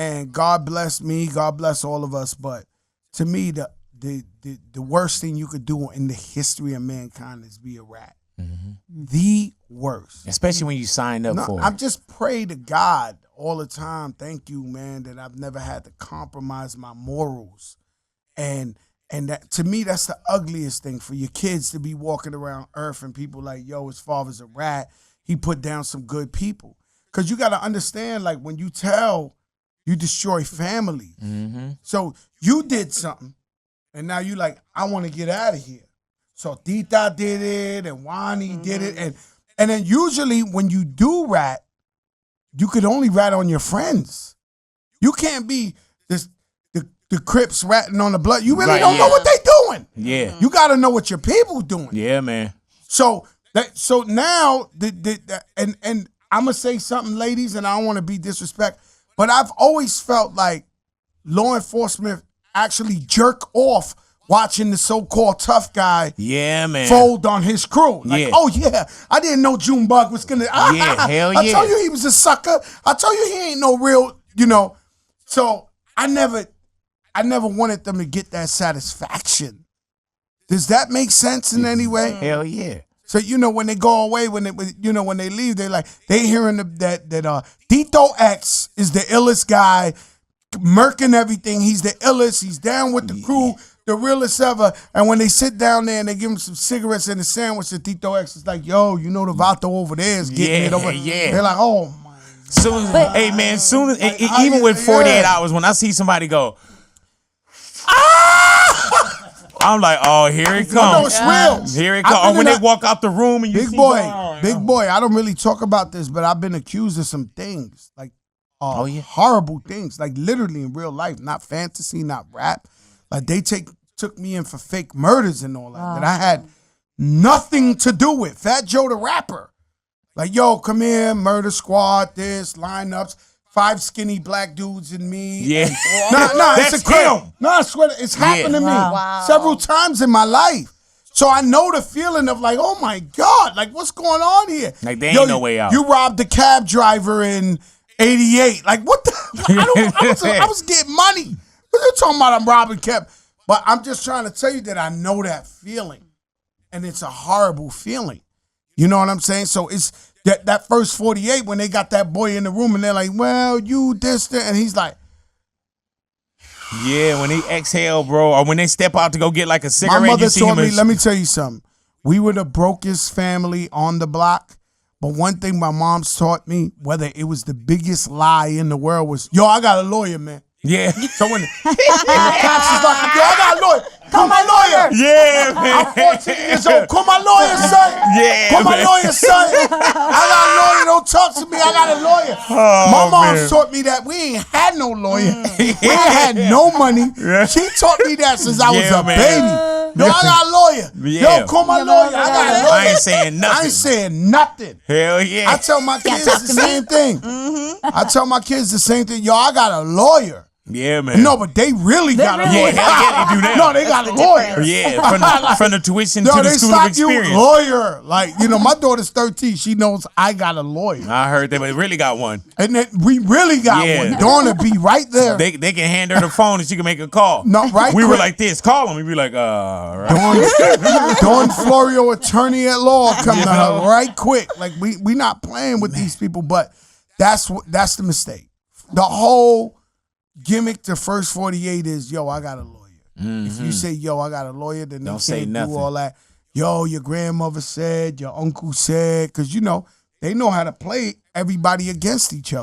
And God bless me. God bless all of us. But to me, the worst thing you could do in the history of mankind is be a rat. The worst. Especially when you signed up for it. I just pray to God all the time. Thank you, man, that I've never had to compromise my morals. And that, to me, that's the ugliest thing, for your kids to be walking around Earth and people like, yo, his father's a rat. He put down some good people. Because you got to understand, like, when you tell, you destroy families. So you did something, and now you like, I want to get out of here. So Tita did it, and Wani did it. And then usually when you do rat, you could only rat on your friends. You can't be the Crips ratting on the blood. You really don't know what they doing. Yeah. You got to know what your people doing. Yeah, man. So now, and I'm going to say something, ladies, and I don't want to be disrespectful, but I've always felt like law enforcement actually jerk off watching the so-called tough guy fold on his crew. Like, oh, yeah, I didn't know Junebug was going to. Hell yeah. I told you he was a sucker. I told you he ain't no real, So I never wanted them to get that satisfaction. Does that make sense in any way? Hell yeah. So, when they go away, when they leave, they hearing that Tito X is the illest guy, murking everything. He's the illest. He's down with the crew, the realest ever. And when they sit down there and they give him some cigarettes and a sandwich, the Tito X is like, yo, the Vato over there is getting it over. Yeah. They're like, oh, my. Even with 48 hours, when I see somebody go, I'm like, oh, here it comes. No, it's real. Here it comes. Or when they walk out the room and you see Big boy, I don't really talk about this, but I've been accused of some things, like horrible things, like literally in real life, not fantasy, not rap. Like they took me in for fake murders and all that I had nothing to do with. Fat Joe the rapper. Like, yo, come here, murder squad, this, lineups. 5 skinny black dudes and me. Yeah. It's a crime. No, I swear, it's happened to me several times in my life. So I know the feeling of like, oh my God, like what's going on here? Like there ain't no way out. You robbed the cab driver in 88. Like what the? I was getting money. What are you talking about? I'm robbing cab. But I'm just trying to tell you that I know that feeling. And it's a horrible feeling. You know what I'm saying? So it's that first 48 when they got that boy in the room and they're like, well, you this, that, and he's like, yeah, when he exhale, bro, or when they step out to go get like a cigarette. My mother told me, let me tell you something. We were the brokest family on the block, but one thing my mom's taught me, whether it was the biggest lie in the world, was, yo, I got a lawyer, man. Yeah. So when the cops is like, yo, I got a lawyer. Call my lawyer. Yeah, man. I'm 14 years old. Call my lawyer, son. Yeah, Call my lawyer, son. I got a lawyer. Don't talk to me. I got a lawyer. Oh, my mom taught me that we ain't had no lawyer. We ain't had no money. She taught me that since I was a baby. Yo, I got a lawyer. Yeah. Yo, call my lawyer. I got a lawyer. I ain't saying nothing. I ain't saying nothing. Hell yeah. I tell my kids the same thing. I tell my kids the same thing. Yo, I got a lawyer. Yeah, man. No, but they really got a lawyer. Yeah, they do that. No, they got a lawyer. Yeah, from the tuition to the school of experience. You lawyer. Like, my daughter's 13. She knows I got a lawyer. I heard they really got one. And then we really got one. Donna be right there. They can hand her the phone and she can make a call. No, right. We were like this. Call him. We'd be like, right. Dawn Florio, attorney at law, come to her right quick. Like, we not playing with these people, but that's the mistake. The whole gimmick to first 48 is, yo, I got a lawyer. If you say, yo, I got a lawyer, then don't they say can't nothing. do all that. Yo, your grandmother said, your uncle said, because, they know how to play everybody against each other.